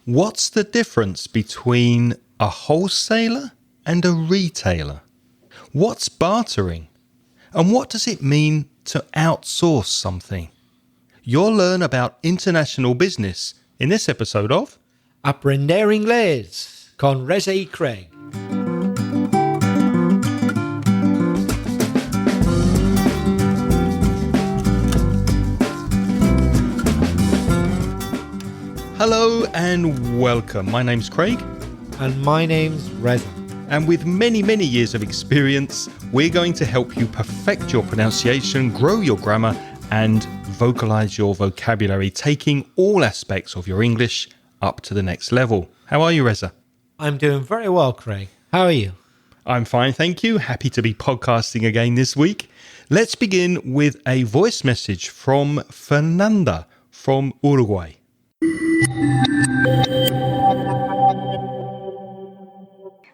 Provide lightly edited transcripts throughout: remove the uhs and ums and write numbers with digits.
What's the difference between a wholesaler and a retailer? What's bartering? And what does it mean to outsource something? You'll learn about international business in this episode of Aprender Inglés con Reza y Craig. Hello and welcome. My name's Craig. And my name's Reza. And with many, many years of experience, we're going to help you perfect your pronunciation, grow your grammar, and vocalize your vocabulary, taking all aspects of your English up to the next level. How are you, Reza? I'm doing very well, Craig. How are you? I'm fine, thank you. Happy to be podcasting again this week. Let's begin with a voice message from Fernanda from Uruguay.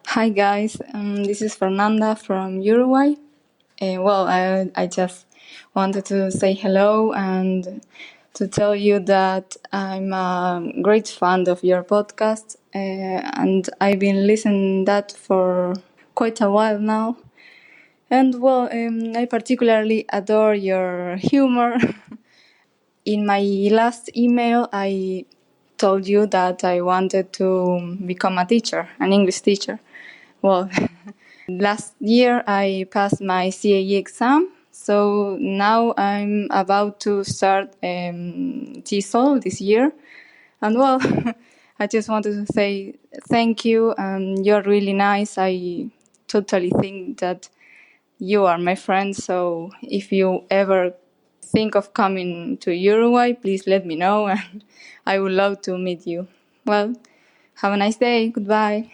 Hi guys, this is Fernanda from Uruguay. I just wanted to say hello and to tell you that I'm a great fan of your podcast, and I've been listening that for quite a while now. And I particularly adore your humor. In my last email, I told you that I wanted to become a teacher, an English teacher. Well, last year I passed my CAE exam, so now I'm about to start TESOL this year. And I just wanted to say thank you, and you're really nice. I totally think that you are my friend, so if you ever think of coming to Uruguay, please let me know, and I would love to meet you. Well, have a nice day. Goodbye.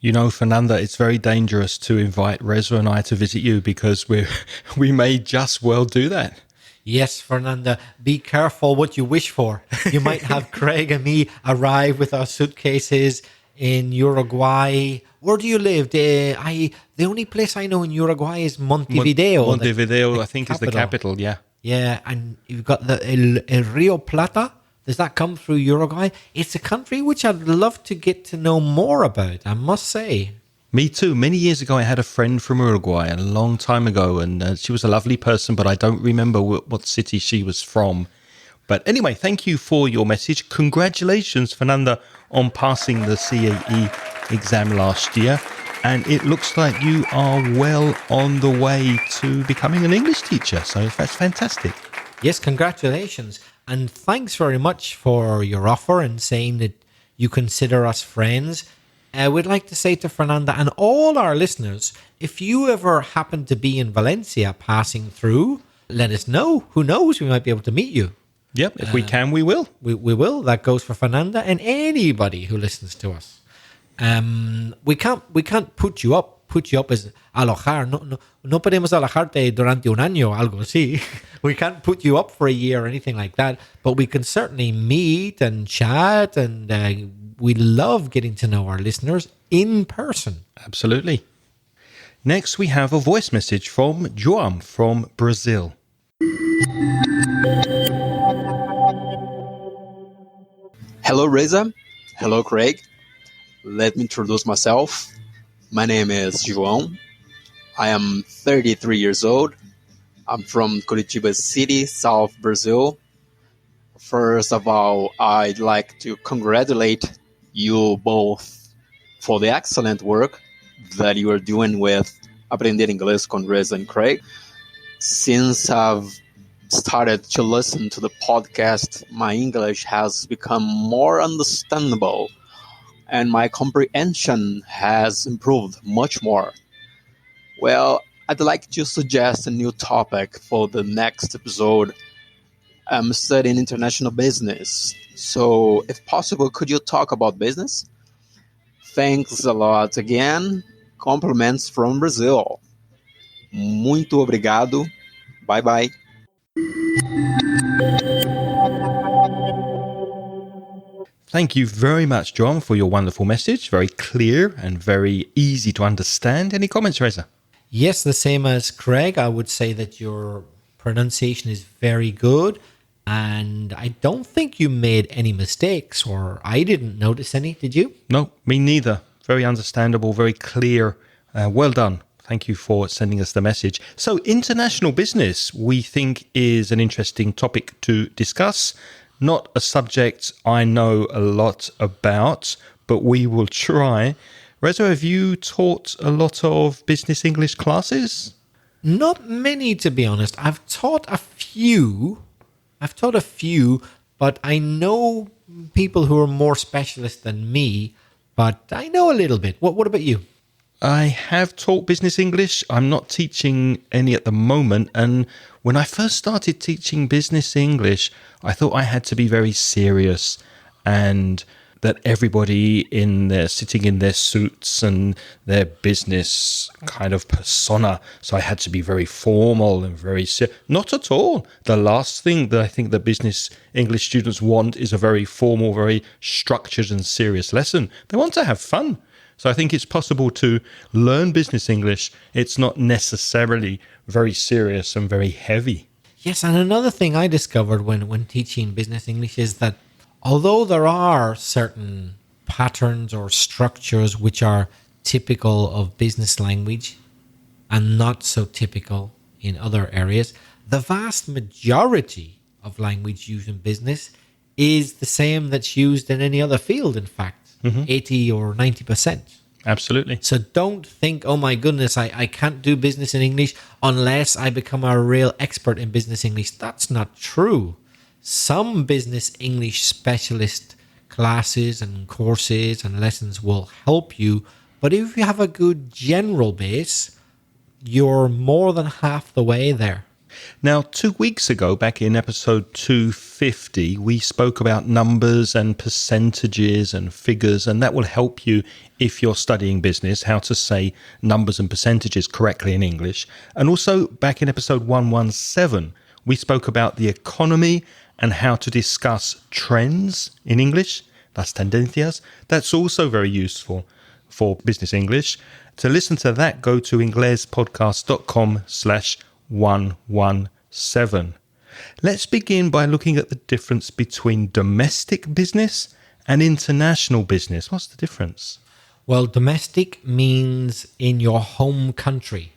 You know, Fernanda, it's very dangerous to invite Reza and I to visit you because we may just well do that. Yes, Fernanda, be careful what you wish for. You might have Craig and me arrive with our suitcases in Uruguay. Where do you live? The only place I know in Uruguay is Montevideo. Montevideo, I think, capital. is the capital, yeah. Yeah, and you've got the El Rio Plata. Does that come through Uruguay? It's a country which I'd love to get to know more about, I must say. Me too. Many years ago, I had a friend from Uruguay, a long time ago, and she was a lovely person, but I don't remember what city she was from. But anyway, thank you for your message. Congratulations, Fernanda, on passing the CAE exam last year. And it looks like you are well on the way to becoming an English teacher. So that's fantastic. Yes, congratulations. And thanks very much for your offer and saying that you consider us friends. We'd like to say to Fernanda and all our listeners, if you ever happen to be in Valencia passing through, let us know. Who knows? We might be able to meet you. Yep, if we can, we will. We will. That goes for Fernanda and anybody who listens to us. We can't put you up as alojar. No podemos alojarte durante un año, algo así. We can't put you up for a year or anything like that, but we can certainly meet and chat, and we love getting to know our listeners in person. Absolutely. Next, we have a voice message from João from Brazil. Hello, Reza. Hello, Craig. Let me introduce myself. My name is João. I am 33 years old. I'm from Curitiba City, South Brazil. First of all, I'd like to congratulate you both for the excellent work that you are doing with Aprender Inglés con Reza and Craig. Since I've started to listen to the podcast, my English has become more understandable and my comprehension has improved much more. Well, I'd like to suggest a new topic for the next episode. I'm studying international business, so if possible, could you talk about business? Thanks a lot again. Compliments from Brazil. Muito obrigado. Bye-bye. Thank you very much, John, for your wonderful message. Very clear and very easy to understand. Any comments, Reza? Yes, the same as Craig. I would say that your pronunciation is very good. And I don't think you made any mistakes, or I didn't notice any. Did you? No, me neither. Very understandable, very clear. Well done. Thank you for sending us the message. So, international business, we think, is an interesting topic to discuss. Not a subject I know a lot about, but we will try. Reza, have you taught a lot of business English classes? Not many, to be honest. I've taught a few, but I know people who are more specialist than me, but I know a little bit. What about you? I have taught business English. I'm not teaching any at the moment. And when I first started teaching business English, I thought I had to be very serious and that everybody sitting in their suits and their business kind of persona. So I had to be very formal and very serious. Not at all. The last thing that I think that business English students want is a very formal, very structured and serious lesson. They want to have fun. So I think it's possible to learn business English. It's not necessarily very serious and very heavy. Yes, and another thing I discovered when teaching business English is that although there are certain patterns or structures which are typical of business language and not so typical in other areas, the vast majority of language used in business is the same that's used in any other field, in fact. 80 or 90%. Absolutely. So don't think, oh my goodness, I can't do business in English unless I become a real expert in business English. That's not true. Some business English specialist classes and courses and lessons will help you. But if you have a good general base, you're more than half the way there. Now, 2 weeks ago, back in episode 250, we spoke about numbers and percentages and figures, and that will help you if you're studying business, how to say numbers and percentages correctly in English. And also, back in episode 117, we spoke about the economy and how to discuss trends in English, las tendencias. That's also very useful for business English. To listen to that, go to inglespodcast.com/117. Let's begin by looking at the difference between domestic business and international business. What's the difference? Well, domestic means in your home country,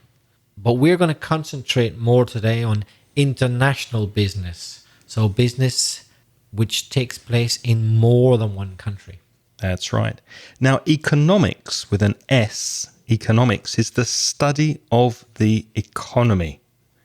but we're going to concentrate more today on international business. So business which takes place in more than one country. That's right. Now, economics with an S, economics is the study of the economy.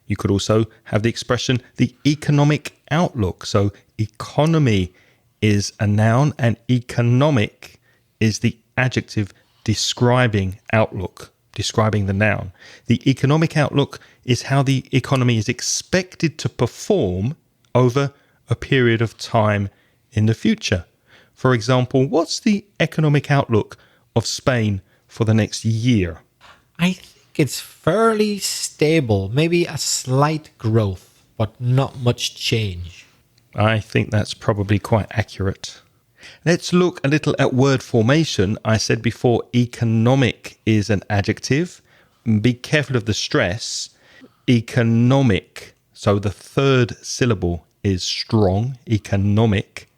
You could also have the expression the economic outlook. So economy is a noun and economic is the adjective describing outlook, describing the noun. The economic outlook is how the economy is expected to perform over a period of time in the future. For example, what's the economic outlook of Spain for the next year? I think it's fairly stable, maybe a slight growth, but not much change. I think that's probably quite accurate. Let's look a little at word formation. I said before, economic is an adjective. Be careful of the stress. Economic. So the third syllable is strong. Economic.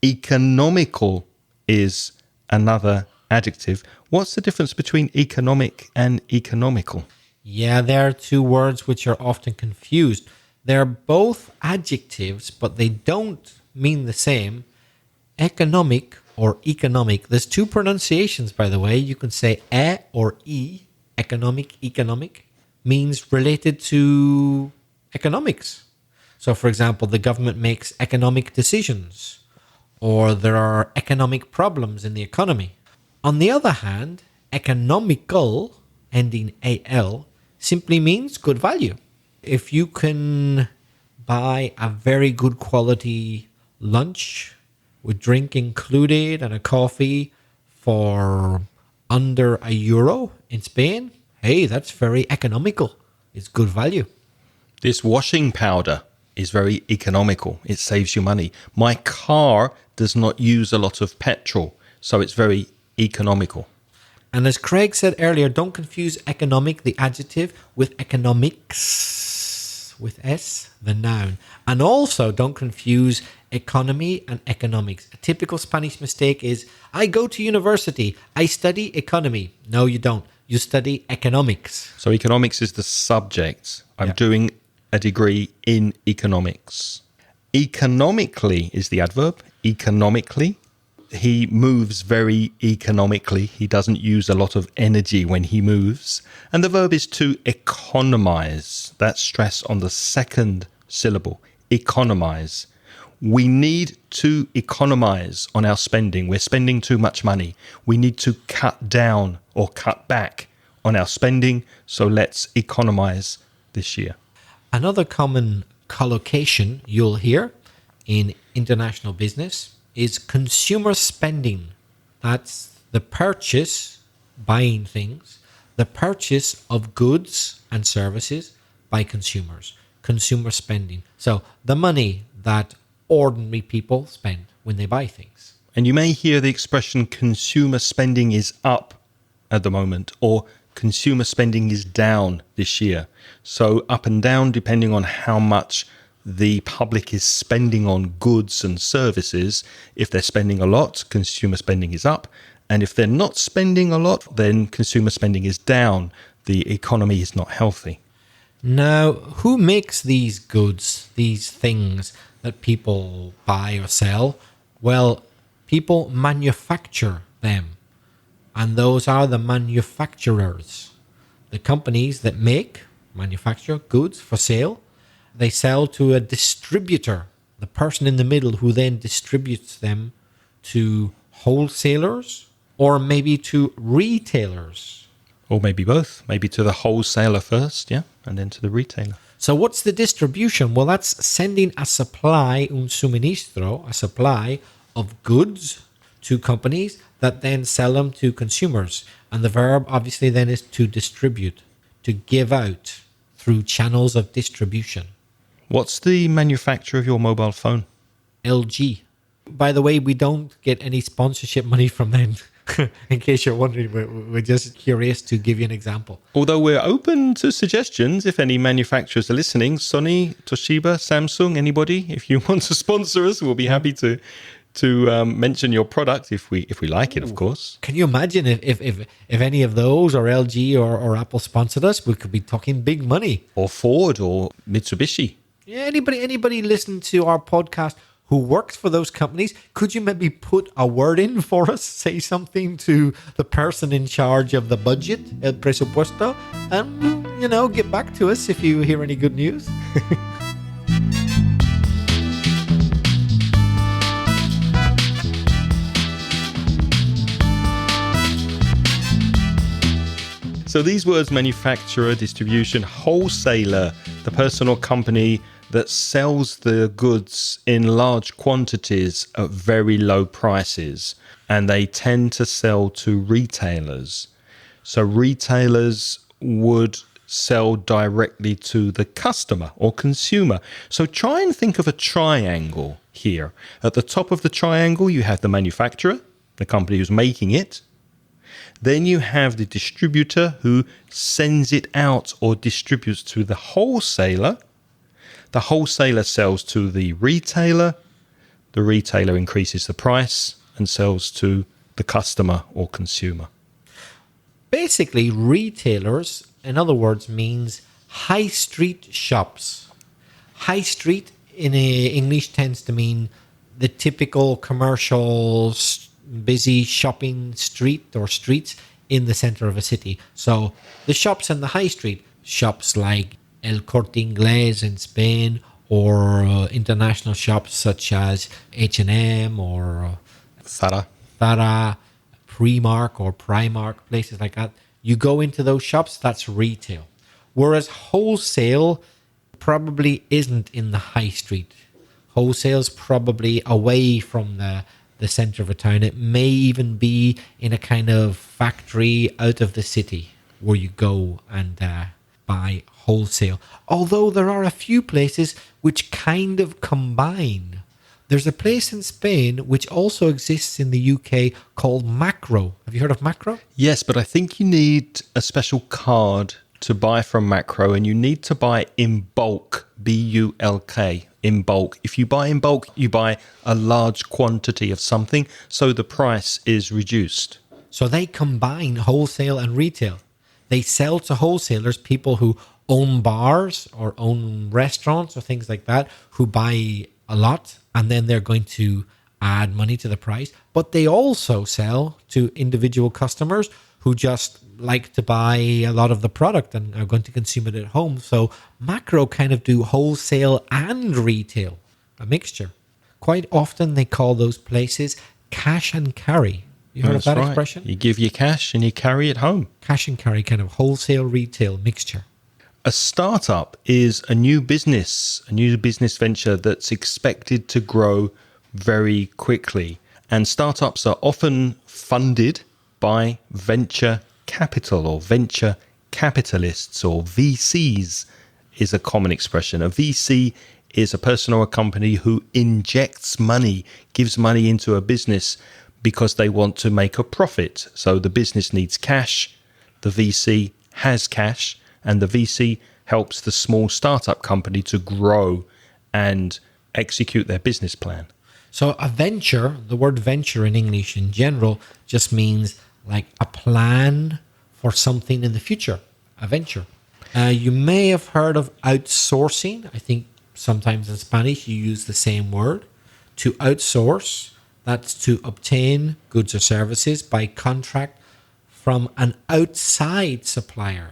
Economical is another adjective. What's the difference between economic and economical? Yeah, there are two words which are often confused. They're both adjectives, but they don't mean the same. Economic or economic. There's two pronunciations, by the way. You can say e or e. Economic means related to economics. So, for example, the government makes economic decisions, or there are economic problems in the economy. On the other hand, economical, ending al, simply means good value. If you can buy a very good quality lunch with drink included and a coffee for under €1 in Spain, hey, that's very economical. It's good value. This washing powder is very economical. It saves you money. My car does not use a lot of petrol, so it's very economical. And as Craig said earlier, don't confuse economic, the adjective, with economics, with S, the noun. And also don't confuse economy and economics. A typical Spanish mistake is, I go to university, I study economy. No, you don't. You study economics. So economics is the subject. I'm doing a degree in economics. Economically is the adverb. Economically. He moves very economically. He doesn't use a lot of energy when he moves. And the verb is to economize. That's stress on the second syllable. Economize. We need to economize on our spending. We're spending too much money. We need to cut down or cut back on our spending. So let's economize this year. Another common collocation you'll hear in international business is consumer spending. That's the purchase, buying things, the purchase of goods and services by consumers. Consumer spending. So the money that ordinary people spend when they buy things. And you may hear the expression consumer spending is up at the moment, or consumer spending is down this year. So up and down depending on how much the public is spending on goods and services. If they're spending a lot, consumer spending is up. And if they're not spending a lot, then consumer spending is down. The economy is not healthy. Now, who makes these goods, these things that people buy or sell? Well, people manufacture them. And those are the manufacturers. The companies that manufacture goods for sale, they sell to a distributor, the person in the middle who then distributes them to wholesalers or maybe to retailers. Or maybe both. Maybe to the wholesaler first, and then to the retailer. So what's the distribution? Well, that's sending a supply, un suministro, a supply of goods to companies that then sell them to consumers. And the verb obviously then is to distribute, to give out through channels of distribution. What's the manufacturer of your mobile phone? LG. By the way, we don't get any sponsorship money from them. In case you're wondering, we're just curious to give you an example. Although we're open to suggestions, if any manufacturers are listening, Sony, Toshiba, Samsung, anybody, if you want to sponsor us, we'll be happy to mention your product if we like it, of course. Can you imagine if any of those or LG or Apple sponsored us? We could be talking big money. Or Ford or Mitsubishi. Yeah, anybody listen to our podcast who works for those companies, could you maybe put a word in for us? Say something to the person in charge of the budget, el presupuesto, and, get back to us if you hear any good news. So these words, manufacturer, distribution, wholesaler, the person or company that sells the goods in large quantities at very low prices, and they tend to sell to retailers. So retailers would sell directly to the customer or consumer. So try and think of a triangle here. At the top of the triangle, you have the manufacturer, the company who's making it. Then you have the distributor who sends it out or distributes to the wholesaler. The wholesaler sells to the retailer increases the price and sells to the customer or consumer. Basically, retailers, in other words, means high street shops. High street in English tends to mean the typical commercial, busy shopping street or streets in the center of a city. So the shops in the high street, shops like El Corte Inglés in Spain, or international shops such as H&M or Zara, Primark, places like that. You go into those shops, that's retail. Whereas wholesale probably isn't in the high street. Wholesale's probably away from the center of a town. It may even be in a kind of factory out of the city where you go and buy wholesale. Although there are a few places which kind of combine. There's a place in Spain which also exists in the UK called Macro. Have you heard of Macro? Yes, but I think you need a special card to buy from Macro, and you need to buy in bulk, B-U-L-K, in bulk. If you buy in bulk, you buy a large quantity of something, so the price is reduced. So they combine wholesale and retail. They sell to wholesalers, people who own bars or own restaurants or things like that, who buy a lot, and then they're going to add money to the price. But they also sell to individual customers who just like to buy a lot of the product and are going to consume it at home. So Macro kind of do wholesale and retail, a mixture. Quite often they call those places cash and carry. You heard of that expression? You give your cash and you carry it home. Cash and carry, kind of wholesale retail mixture. A startup is a new business venture that's expected to grow very quickly. And startups are often funded by venture capital or venture capitalists, or VCs is a common expression. A VC is a person or a company who injects money, gives money into a business because they want to make a profit. So the business needs cash, the VC has cash, and the VC helps the small startup company to grow and execute their business plan. So a venture, the word venture in English in general, just means like a plan for something in the future, a venture. You may have heard of outsourcing. I think sometimes in Spanish you use the same word. To outsource, that's to obtain goods or services by contract from an outside supplier.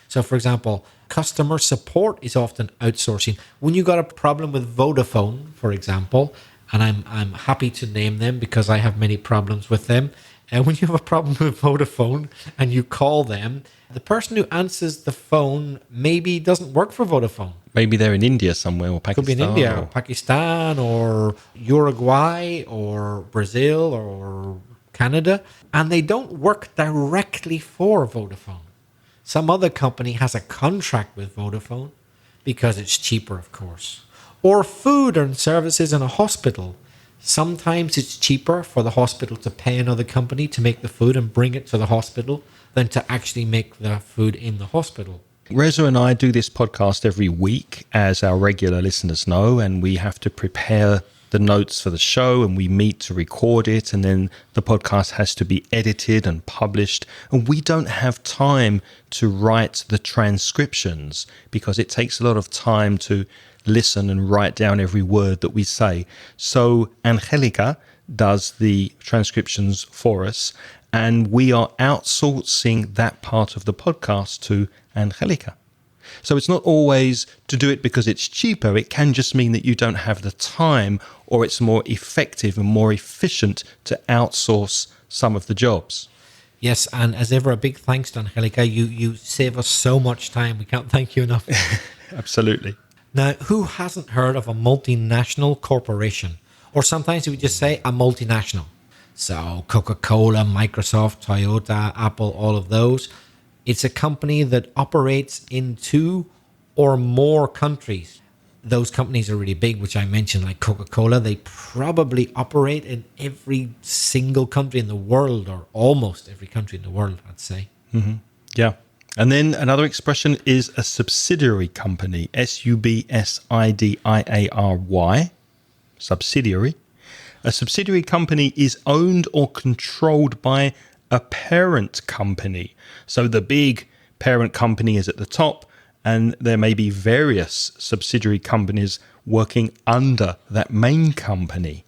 So for example, customer support is often outsourcing. When you got a problem with Vodafone, for example, and I'm happy to name them because I have many problems with them. And when you have a problem with Vodafone and you call them, the person who answers the phone maybe doesn't work for Vodafone. Maybe they're in India somewhere, or Pakistan. Could be in India, or Pakistan, or Uruguay, or Brazil, or Canada. And they don't work directly for Vodafone. Some other company has a contract with Vodafone because it's cheaper, of course. Or food and services in a hospital. Sometimes it's cheaper for the hospital to pay another company to make the food and bring it to the hospital than to actually make the food in the hospital. Reza and I do this podcast every week, as our regular listeners know, and we have to prepare the notes for the show, and we meet to record it, and then the podcast has to be edited and published, and we don't have time to write the transcriptions because it takes a lot of time to listen and write down every word that we say. So Angelica does the transcriptions for us, and we are outsourcing that part of the podcast to Angelica. So it's not always to do it because it's cheaper. It can just mean that you don't have the time, or it's more effective and more efficient to outsource some of the jobs. Yes, and as ever, a big thanks to Angelica. You save us so much time. We can't thank you enough. Absolutely. Now, who hasn't heard of a multinational corporation? Or sometimes we just say a multinational. So Coca-Cola, Microsoft, Toyota, Apple, all of those. It's a company that operates in 2 or more countries. Those companies are really big, which I mentioned, like Coca-Cola. They probably operate in every single country in the world, or almost every country in the world, I'd say. Mm-hmm. Yeah. And then another expression is a subsidiary company, S-U-B-S-I-D-I-A-R-Y, subsidiary. A subsidiary company is owned or controlled by a parent company. So the big parent company is at the top, and there may be various subsidiary companies working under that main company.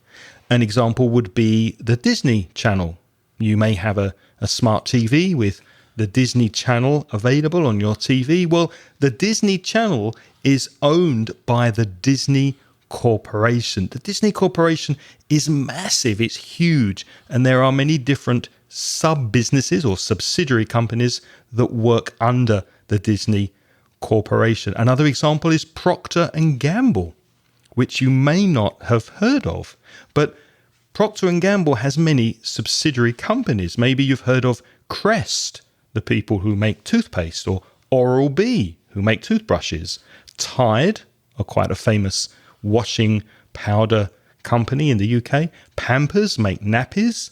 An example would be the Disney Channel. You may have a smart TV with the Disney Channel available on your TV. Well, the Disney Channel is owned by the Disney Corporation. The Disney Corporation is massive, it's huge, and there are many different sub-businesses or subsidiary companies that work under the Disney Corporation. Another example is Procter & Gamble, which you may not have heard of, but Procter & Gamble has many subsidiary companies. Maybe you've heard of Crest, the people who make toothpaste, or Oral-B, who make toothbrushes. Tide are quite a famous washing powder company in the UK. Pampers make nappies.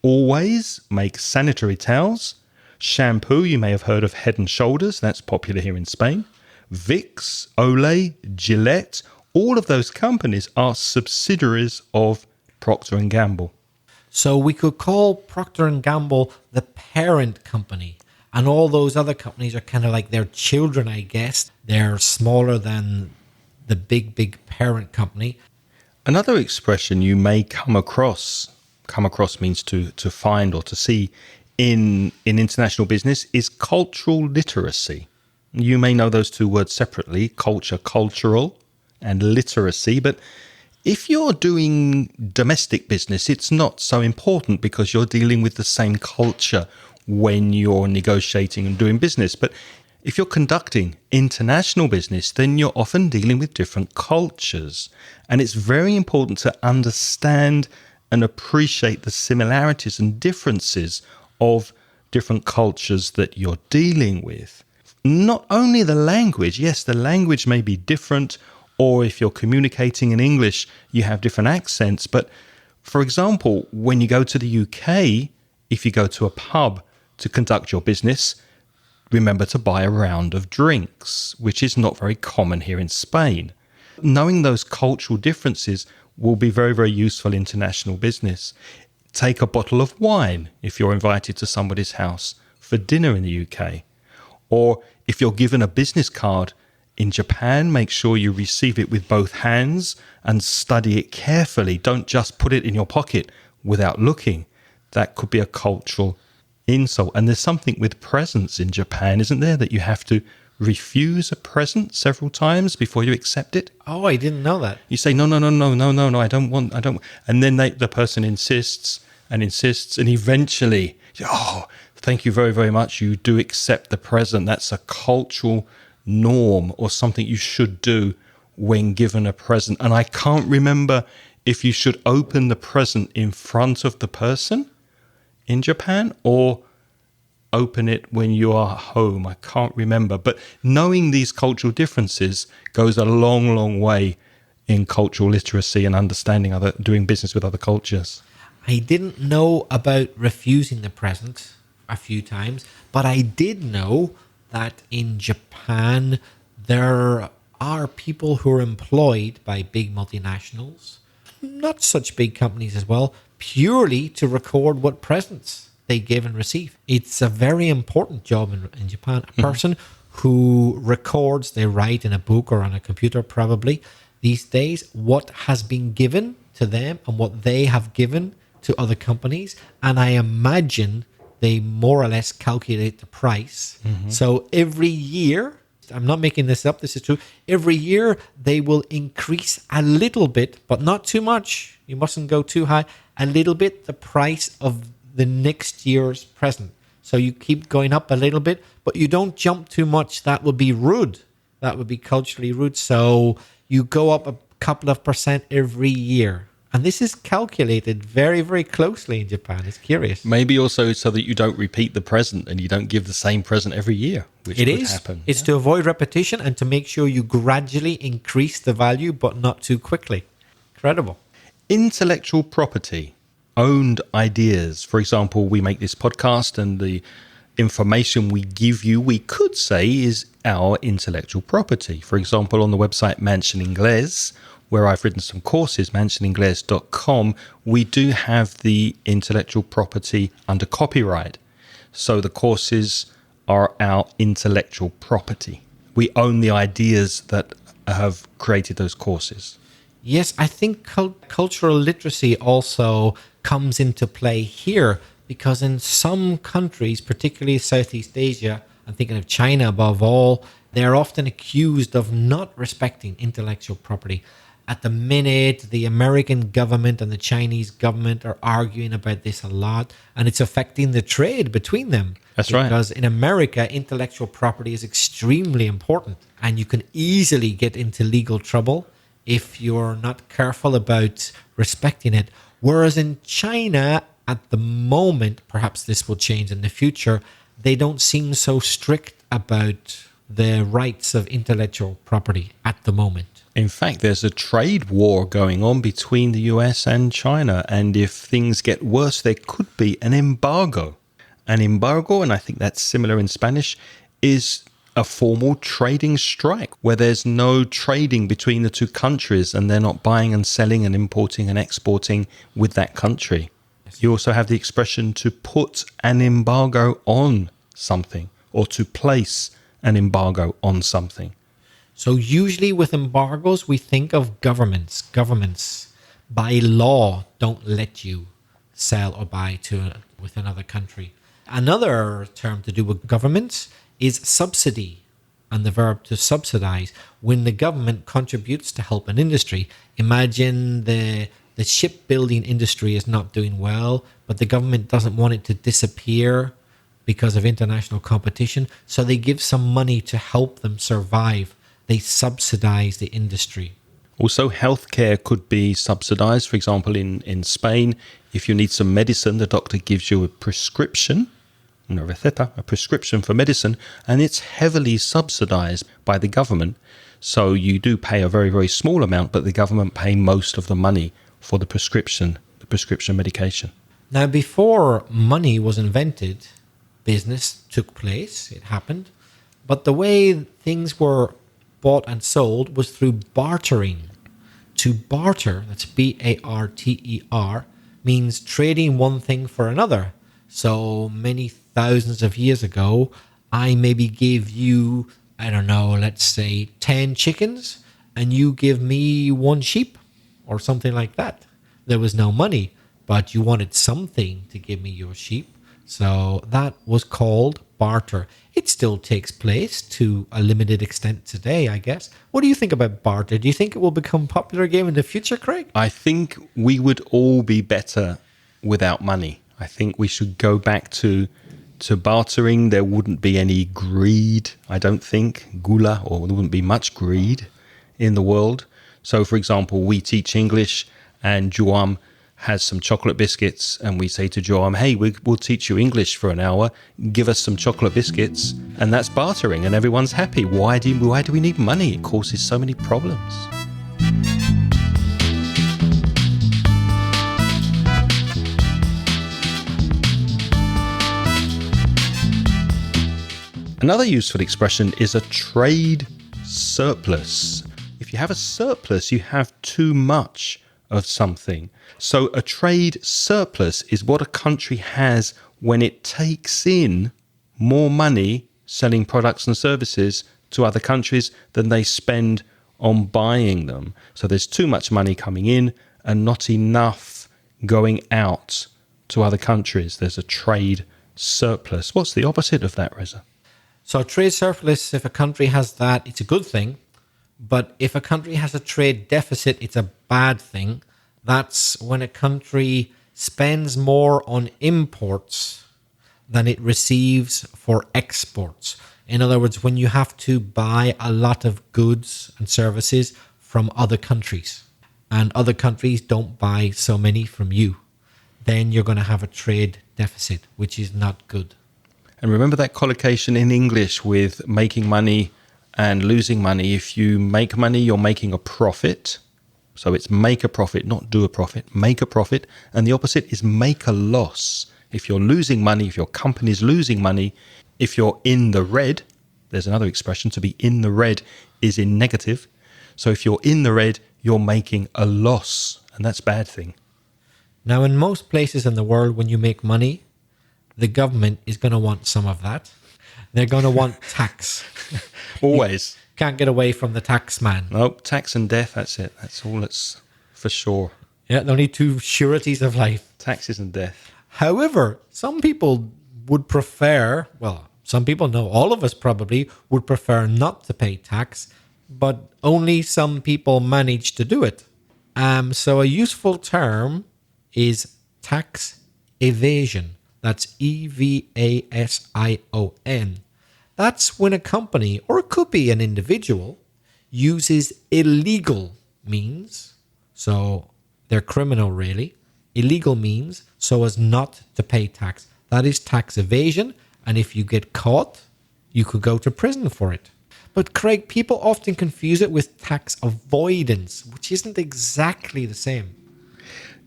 Always make sanitary towels. Shampoo, you may have heard of Head and Shoulders. That's popular here in Spain. Vicks, Olay, Gillette, all of those companies are subsidiaries of Procter & Gamble. So we could call Procter & Gamble the parent company. And all those other companies are kind of like their children, I guess. They're smaller than the big parent company. Another expression you may come across means to find or to see in international business, is cultural literacy. You may know those two words separately, culture, cultural, and literacy. But if you're doing domestic business, it's not so important because you're dealing with the same culture when you're negotiating and doing business. But if you're conducting international business, then you're often dealing with different cultures. And it's very important to understand and appreciate the similarities and differences of different cultures that you're dealing with. Not only the language, yes, the language may be different, or if you're communicating in English, you have different accents. But for example, when you go to the UK, if you go to a pub to conduct your business, remember to buy a round of drinks, which is not very common here in Spain. Knowing those cultural differences will be very, very useful in international business. Take a bottle of wine if you're invited to somebody's house for dinner in the UK. Or if you're given a business card in Japan, make sure you receive it with both hands and study it carefully. Don't just put it in your pocket without looking. That could be a cultural insult. And there's something with presents in Japan, isn't there, that you have to refuse a present several times before you accept it? Oh, I didn't know that. You say, no, I don't want. And then the person insists, and eventually, oh, thank you very, very much. You do accept the present. That's a cultural norm or something you should do when given a present. And I can't remember if you should open the present in front of the person in Japan or open it when you are home. I can't remember. But knowing these cultural differences goes a long, long way in cultural literacy and understanding doing business with other cultures. I didn't know about refusing the present a few times, but I did know that in Japan there are people who are employed by big multinationals, not such big companies as well, purely to record what presents they give and receive. It's a very important job in Japan. A person who records, they write in a book or on a computer probably these days, what has been given to them and what they have given to other companies. And I imagine they more or less calculate the price. So every year, I'm not making this up, this is true, every year they will increase a little bit, but not too much. You mustn't go too high. A little bit the price of the next year's present. So you keep going up a little bit, but you don't jump too much. That would be rude. That would be culturally rude. So you go up a couple of percent every year. And this is calculated very, very closely in Japan. It's curious. Maybe also so that you don't repeat the present and you don't give the same present every year, which could happen. It's to avoid repetition and to make sure you gradually increase the value, but not too quickly. Incredible. Intellectual property, owned ideas. For example, we make this podcast and the information we give you, we could say, is our intellectual property. For example, on the website Mansion Inglés, where I've written some courses, mansioningles.com, we do have the intellectual property under copyright. So the courses are our intellectual property. We own the ideas that have created those courses. Yes, I think cultural literacy also comes into play here because in some countries, particularly Southeast Asia, I'm thinking of China above all, they're often accused of not respecting intellectual property. At the minute, the American government and the Chinese government are arguing about this a lot, and it's affecting the trade between them. That's right. Because in America, intellectual property is extremely important, and you can easily get into legal trouble if you're not careful about respecting it. Whereas in China, at the moment, perhaps this will change in the future, they don't seem so strict about the rights of intellectual property at the moment. In fact, there's a trade war going on between the US and China, and if things get worse, there could be an embargo. An embargo, and I think that's similar in Spanish, is a formal trading strike where there's no trading between the two countries and they're not buying and selling and importing and exporting with that country. You also have the expression to put an embargo on something or to place an embargo on something. So usually with embargoes, we think of governments. Governments, by law, don't let you sell or buy with another country. Another term to do with governments is subsidy, and the verb to subsidize. When the government contributes to help an industry, imagine the shipbuilding industry is not doing well, but the government doesn't want it to disappear because of international competition, so they give some money to help them survive. They subsidize the industry. Also, healthcare could be subsidized. For example, in Spain, if you need some medicine, the doctor gives you a prescription, una receta, a prescription for medicine, and it's heavily subsidized by the government. So you do pay a very, very small amount, but the government pay most of the money for the prescription medication. Now, before money was invented, business took place, it happened, but the way things were bought and sold was through bartering. To barter, that's B-A-R-T-E-R, means trading one thing for another. So many thousands of years ago, I maybe gave you, I don't know, let's say 10 chickens, and you give me 1 sheep or something like that. There was no money, but you wanted something to give me your sheep. So that was called barter. It still takes place to a limited extent today, I guess. What do you think about barter? Do you think it will become a popular game in the future, Craig? I think we would all be better without money. I think we should go back to bartering. There wouldn't be any greed, I don't think, gula, or there wouldn't be much greed in the world. So, for example, we teach English and Joam has some chocolate biscuits and we say to Joam, hey, we'll teach you English for an hour, give us some chocolate biscuits, and that's bartering and everyone's happy. Why do we need money? It causes so many problems. Another useful expression is a trade surplus. If you have a surplus, you have too much of something. So a trade surplus is what a country has when it takes in more money selling products and services to other countries than they spend on buying them. So there's too much money coming in and not enough going out to other countries. There's a trade surplus. What's the opposite of that, Reza? So trade surplus, if a country has that, it's a good thing. But if a country has a trade deficit, it's a bad thing. That's when a country spends more on imports than it receives for exports. In other words, when you have to buy a lot of goods and services from other countries, and other countries don't buy so many from you, then you're going to have a trade deficit, which is not good. And remember that collocation in English with making money and losing money. If you make money, you're making a profit. So it's make a profit, not do a profit, make a profit. And the opposite is make a loss. If you're losing money, if your company's losing money, if you're in the red, there's another expression, to be in the red is in negative. So if you're in the red, you're making a loss, and that's a bad thing. Now, in most places in the world, when you make money, the government is going to want some of that. They're going to want tax. Always. You can't get away from the tax man. Nope, tax and death, that's it. That's all it's for sure. Yeah, the only two sureties of life. Taxes and death. However, some people would prefer, well, some people know, all of us probably would prefer not to pay tax, but only some people manage to do it. So a useful term is tax evasion. That's E-V-A-S-I-O-N. That's when a company, or it could be an individual, uses illegal means, so they're criminal really, illegal means so as not to pay tax. That is tax evasion, and if you get caught, you could go to prison for it. But Craig, people often confuse it with tax avoidance, which isn't exactly the same.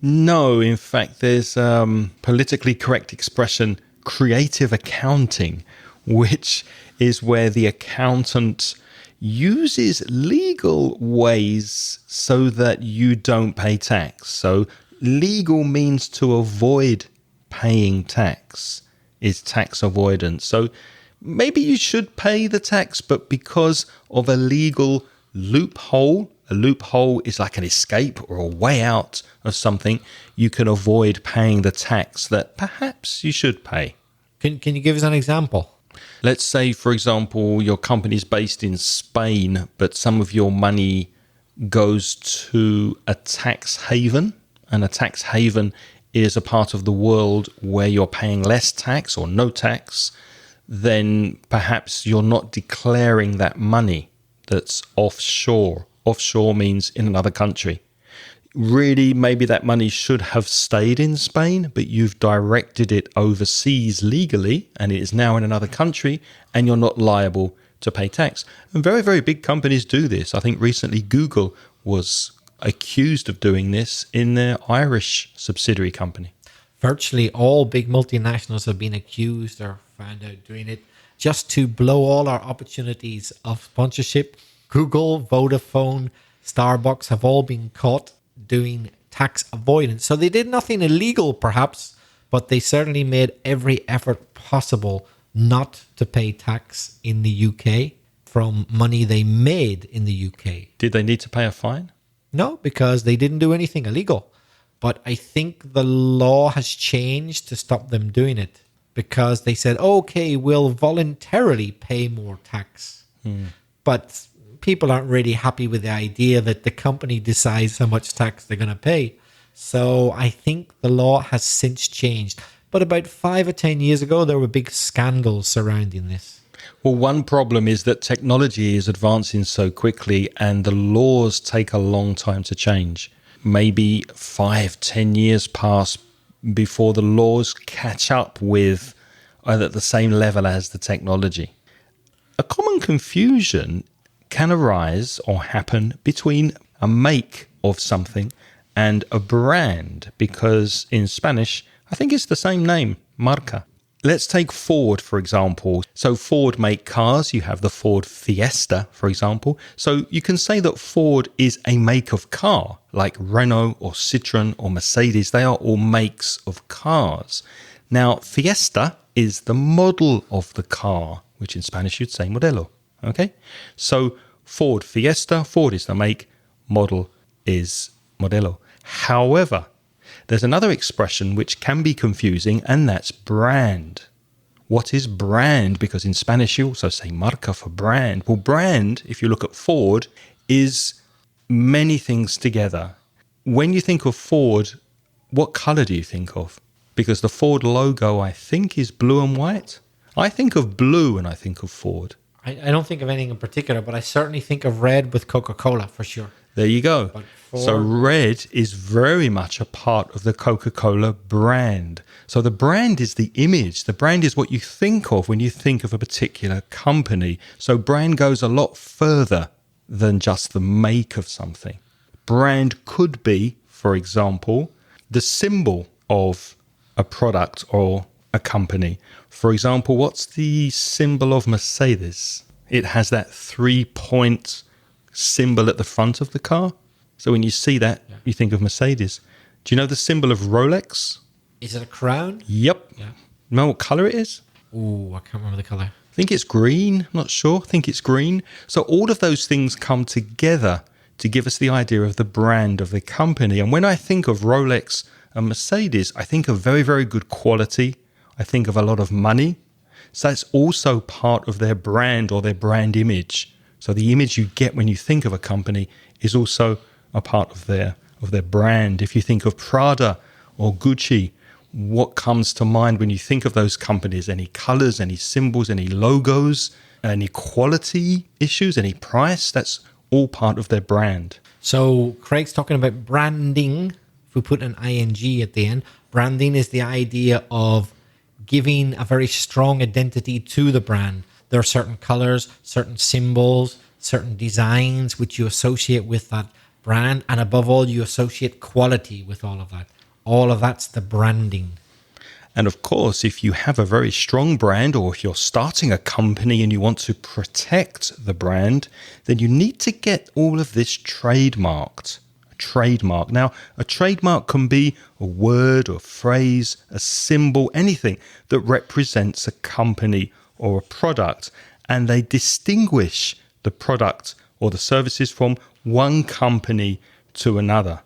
No, in fact, there's politically correct expression, creative accounting, which is where the accountant uses legal ways so that you don't pay tax. So legal means to avoid paying tax is tax avoidance. So maybe you should pay the tax, but because of a legal loophole, a loophole is like an escape or a way out of something, you can avoid paying the tax that perhaps you should pay. Can you give us an example? Let's say, for example, your company is based in Spain, but some of your money goes to a tax haven, and a tax haven is a part of the world where you're paying less tax or no tax. Then perhaps you're not declaring that money that's offshore. Offshore means in another country. Really, maybe that money should have stayed in Spain, but you've directed it overseas legally and it is now in another country and you're not liable to pay tax. And very, very big companies do this. I think recently Google was accused of doing this in their Irish subsidiary company. Virtually all big multinationals have been accused or found out doing it just to blow all our opportunities of sponsorship. Google, Vodafone, Starbucks have all been caught doing tax avoidance. So they did nothing illegal, perhaps, but they certainly made every effort possible not to pay tax in the UK from money they made in the UK. Did they need to pay a fine? No, because they didn't do anything illegal. But I think the law has changed to stop them doing it because they said, okay, we'll voluntarily pay more tax. But people aren't really happy with the idea that the company decides how much tax they're going to pay. So I think the law has since changed. But about 5 or 10 years ago, there were big scandals surrounding this. Well, one problem is that technology is advancing so quickly and the laws take a long time to change. Maybe 5-10 years pass before the laws catch up with at the same level as the technology. A common confusion can arise or happen between a make of something and a brand, because in Spanish, I think it's the same name, marca. Let's take Ford, for example. So Ford make cars. You have the Ford Fiesta, for example. So you can say that Ford is a make of car, like Renault or Citroën or Mercedes. They are all makes of cars. Now, Fiesta is the model of the car, which in Spanish you'd say modelo. Okay? So Ford Fiesta, Ford is the make, model is modelo. However, there's another expression which can be confusing, and that's brand. What is brand? Because in Spanish you also say marca for brand. Well, brand, if you look at Ford, is many things together. When you think of Ford, what color do you think of? Because the Ford logo, I think, is blue and white. I think of blue when I think of Ford. I don't think of anything in particular, but I certainly think of red with Coca-Cola for sure. There you go. So red is very much a part of the Coca-Cola brand. So the brand is the image. The brand is what you think of when you think of a particular company. So brand goes a lot further than just the make of something. Brand could be, for example, the symbol of a product or a company. For example, what's the symbol of Mercedes? It has that 3-point symbol at the front of the car. So when you see that, you think of Mercedes. Do you know the symbol of Rolex? Is it a crown? Yep. Yeah. Remember what color it is? Oh, I can't remember the color. I think it's green. I'm not sure. I think it's green. So all of those things come together to give us the idea of the brand of the company. And when I think of Rolex and Mercedes, I think of very, very good quality. I think of a lot of money. So it's also part of their brand or their brand image. So the image you get when you think of a company is also a part of their brand. If you think of Prada or Gucci, what comes to mind when you think of those companies? Any colors, any symbols, any logos, any quality issues, any price? That's all part of their brand. So Craig's talking about branding. If we put an ing at the end, branding is the idea of giving a very strong identity to the brand. There are certain colors, certain symbols, certain designs which you associate with that brand, and above all, you associate quality with all of that. All of that's the branding. And of course, if you have a very strong brand, or if you're starting a company and you want to protect the brand, then you need to get all of this trademarked. A trademark. Now, a trademark can be a word or a phrase, a symbol, anything that represents a company or a product, and they distinguish the product or the services from one company to another.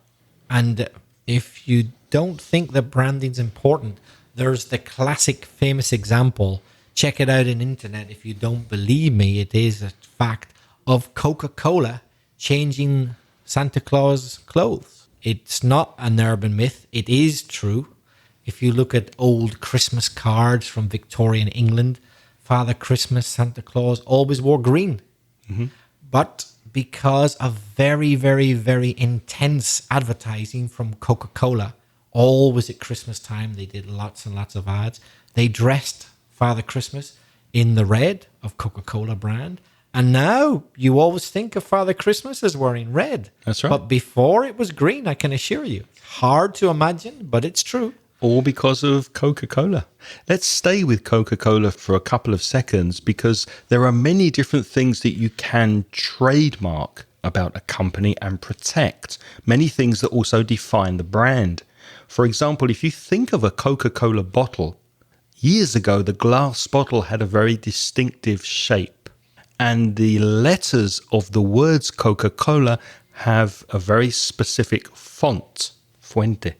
And if you don't think that branding's important, there's the classic famous example. Check it out on internet if you don't believe me. It is a fact of Coca-Cola changing Santa Claus clothes. It's not an urban myth. It is true. If you look at old Christmas cards from Victorian England, Father Christmas, Santa Claus always wore green. Mm-hmm. But because of very, very, very intense advertising from Coca-Cola, always at Christmas time, they did lots and lots of ads. They dressed Father Christmas in the red of Coca-Cola brand. And now you always think of Father Christmas as wearing red. That's right. But before it was green, I can assure you. Hard to imagine, but it's true. All because of Coca-Cola. Let's stay with Coca-Cola for a couple of seconds, because there are many different things that you can trademark about a company and protect. Many things that also define the brand. For example, if you think of a Coca-Cola bottle, years ago, the glass bottle had a very distinctive shape, and the letters of the words Coca-Cola have a very specific font, fuente.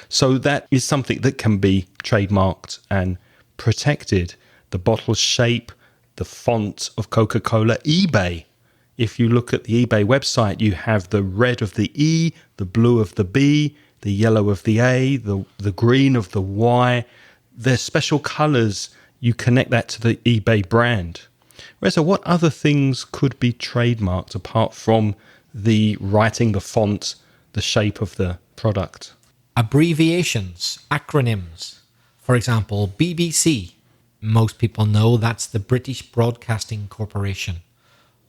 So that is something that can be trademarked and protected. The bottle shape, the font of Coca-Cola. eBay. If you look at the eBay website, you have the red of the E, the blue of the B, the yellow of the A, the green of the Y. They're special colors. You connect that to the eBay brand. Reza, what other things could be trademarked apart from the writing, the font, the shape of the product? Abbreviations, acronyms. For example, BBC. Most people know that's the British Broadcasting Corporation.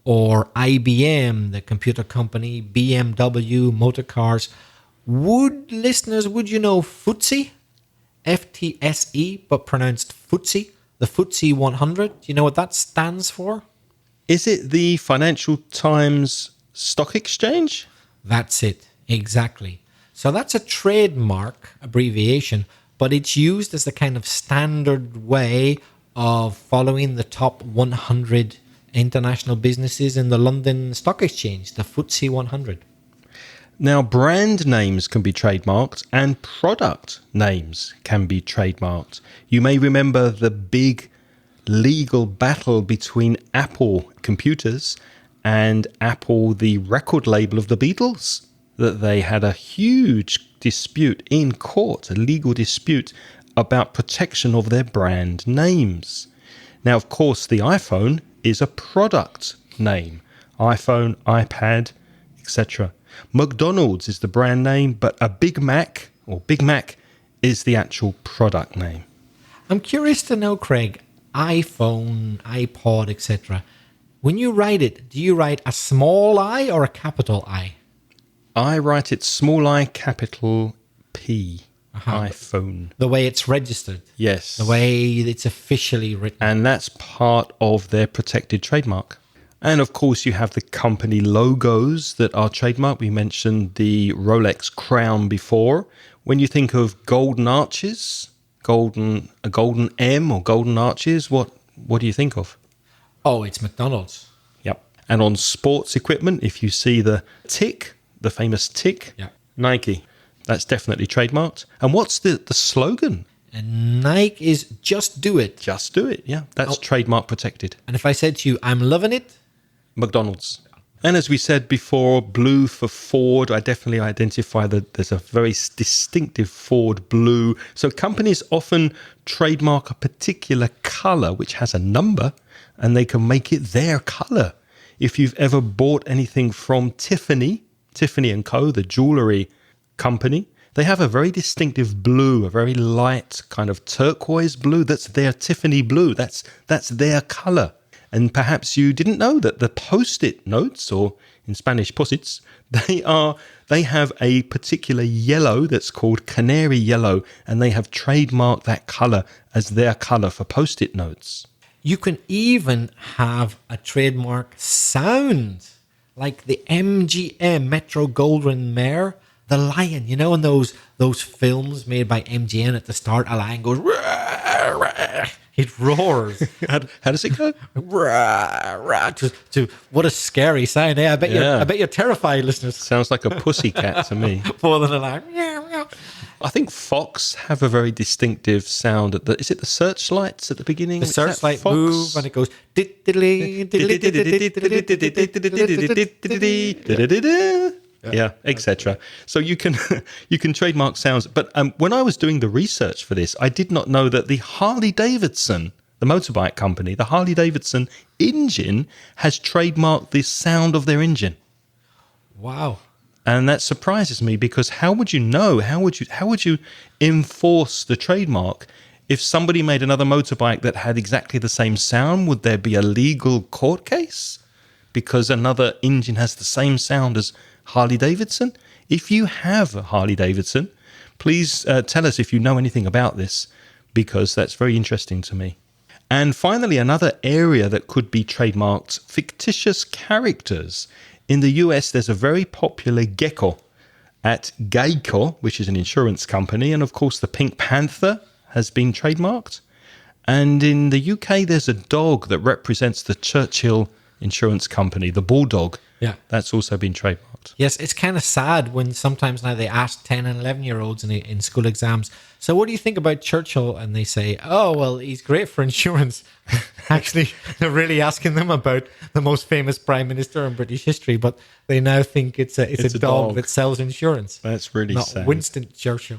Or IBM, the computer company, BMW, motor cars. Would you know FTSE? FTSE, but pronounced FTSE? The FTSE 100. Do you know what that stands for? Is it the Financial Times Stock Exchange? That's it, exactly. So that's a trademark abbreviation, but it's used as the kind of standard way of following the top 100 international businesses in the London Stock Exchange, the FTSE 100. Now, brand names can be trademarked and product names can be trademarked. You may remember the big legal battle between Apple Computers and Apple, the record label of the Beatles, that they had a huge dispute in court, a legal dispute about protection of their brand names. Now, of course, the iPhone is a product name. iPhone, iPad, etc. McDonald's is the brand name, but a Big Mac or Big Mac is the actual product name. I'm curious to know, Craig, iPhone, iPod, etc. When you write it, do you write a small I or a capital I? I write it small I, capital P. iPhone. The way it's registered. Yes. The way it's officially written. And that's part of their protected trademark. And of course, you have the company logos that are trademarked. We mentioned the Rolex crown before. When you think of golden arches, a golden M or golden arches, what do you think of? Oh, it's McDonald's. Yep. And on sports equipment, if you see the tick, the famous tick, yeah. Nike, that's definitely trademarked. And what's the slogan? And Nike is just do it. Just do it, yeah. That's trademark protected. And if I said to you, I'm loving it? McDonald's. And as we said before, blue for Ford, I definitely identify that there's a very distinctive Ford blue. So companies often trademark a particular color which has a number, and they can make it their color. If you've ever bought anything from Tiffany & Co., the jewelry company, they have a very distinctive blue, a very light kind of turquoise blue. That's their Tiffany blue. That's their color. And perhaps you didn't know that the Post-it notes, or in Spanish, posits, they have a particular yellow that's called canary yellow, and they have trademarked that color as their color for post-it notes. You can even have a trademark sound, like the MGM Metro Goldwyn Mayer, the lion. You know, in those films made by MGM, at the start, a lion goes, "Rah, rah." It roars. How does it go? Rah, rah, what a scary sound! Eh? I bet you're terrified, listeners. Sounds like a pussycat to me. More than a lion. Meow, meow. I think Fox have a very distinctive sound. Is it the searchlights at the beginning? The searchlight move and it goes. Diddly, diddly, yeah, etc. So you can trademark sounds. But when I was doing the research for this, I did not know that the Harley-Davidson, the motorbike company, the Harley-Davidson engine has trademarked the sound of their engine. Wow. And that surprises me, because how would you know? How would you enforce the trademark if somebody made another motorbike that had exactly the same sound? Would there be a legal court case because another engine has the same sound as Harley-Davidson? If you have a Harley-Davidson, please tell us if you know anything about this, because that's very interesting to me. And finally, another area that could be trademarked, fictitious characters. In the US, there's a very popular gecko at Geico, which is an insurance company. And of course, the Pink Panther has been trademarked. And in the UK, there's a dog that represents the Churchill Insurance Company, the Bulldog. Yeah. That's also been trademarked. Yes, it's kind of sad when sometimes now they ask 10 and 11-year-olds in school exams, so what do you think about Churchill? And they say, oh, well, he's great for insurance. Actually, they're really asking them about the most famous prime minister in British history, but they now think it's a dog that sells insurance. That's really not sad. Winston Churchill.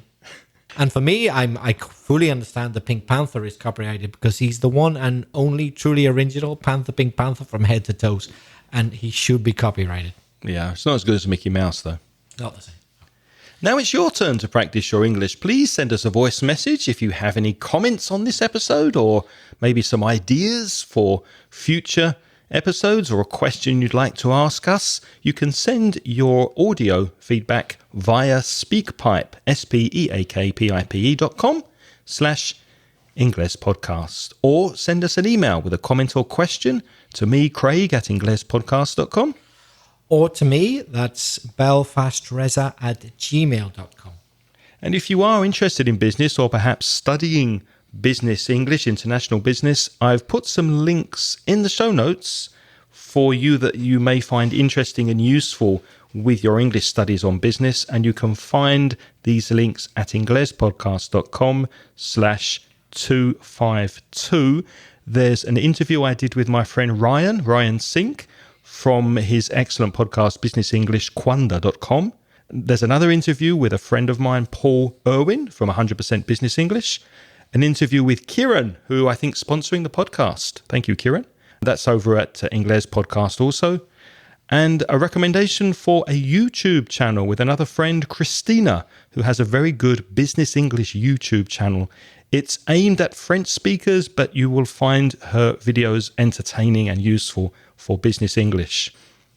And for me, I fully understand the Pink Panther is copyrighted because he's the one and only truly original Pink Panther from head to toes, and he should be copyrighted. Yeah, it's not as good as Mickey Mouse, though. Not the same. Now it's your turn to practice your English. Please send us a voice message if you have any comments on this episode, or maybe some ideas for future episodes, or a question you'd like to ask us. You can send your audio feedback via SpeakPipe, speakpipe.com/English podcast, or send us an email with a comment or question to me, Craig, at inglespodcast.com. Or to me, that's belfastreza@gmail.com. And if you are interested in business, or perhaps studying business English, international business, I've put some links in the show notes for you that you may find interesting and useful with your English studies on business. And you can find these links at inglespodcast.com/252. There's an interview I did with my friend Ryan Sink, from his excellent podcast, businessenglishquanda.com. There's another interview with a friend of mine, Paul Irwin, from 100% Business English. An interview with Kieran, who I think is sponsoring the podcast. Thank you, Kieran. That's over at Ingles Podcast also. And a recommendation for a YouTube channel with another friend, Christina, who has a very good Business English YouTube channel. It's aimed at French speakers, but you will find her videos entertaining and useful for business English.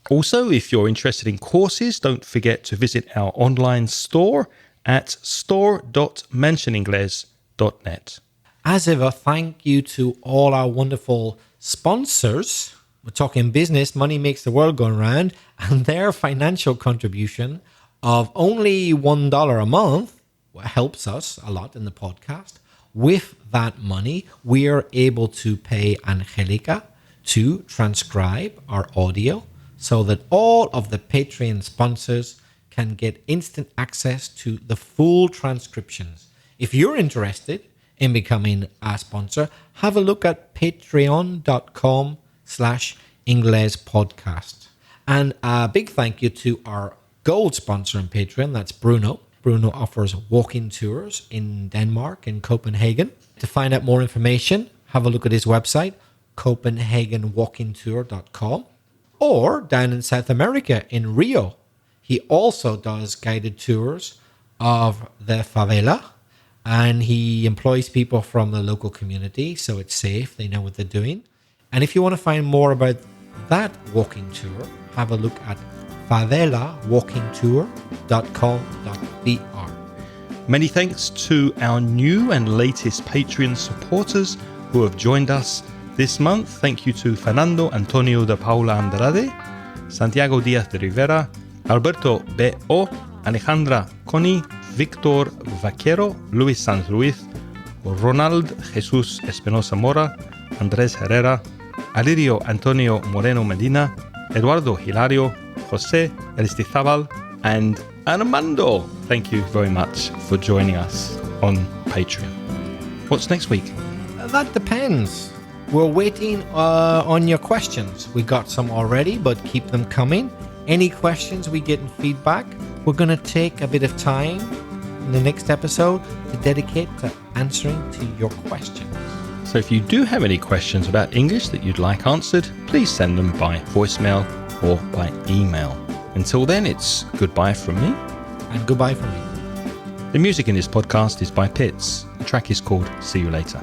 Also, if you're interested in courses, don't forget to visit our online store at store.mentioningles.net. As ever, thank you to all our wonderful sponsors. We're talking business, money makes the world go round, and their financial contribution of only $1 a month helps us a lot in the podcast. With that money, we are able to pay Angelica to transcribe our audio so that all of the Patreon sponsors can get instant access to the full transcriptions. If you're interested in becoming a sponsor, have a look at patreon.com/Ingles podcast. And a big thank you to our gold sponsor on Patreon, that's Bruno. Bruno offers walking tours in Denmark, in Copenhagen. To find out more information, have a look at his website, copenhagenwalkingtour.com, or down in South America in Rio. He also does guided tours of the favela, and he employs people from the local community, so it's safe, they know what they're doing. And if you want to find more about that walking tour, have a look at favelawalkingtour.com.br. Many thanks to our new and latest Patreon supporters who have joined us this month. Thank you to Fernando Antonio de Paula Andrade, Santiago Diaz de Rivera, Alberto B.O., Alejandra Coni, Victor Vaquero, Luis Sanz Ruiz, Ronald Jesus Espinosa Mora, Andrés Herrera, Alirio Antonio Moreno Medina, Eduardo Hilario, José Elistizabal, and Armando. Thank you very much for joining us on Patreon. What's next week? That depends. We're waiting on your questions. We got some already, but keep them coming. Any questions we get in feedback, we're going to take a bit of time in the next episode to dedicate to answering to your questions. So if you do have any questions about English that you'd like answered, please send them by voicemail or by email. Until then, it's goodbye from me. And goodbye from me. The music in this podcast is by Pitts. The track is called See You Later.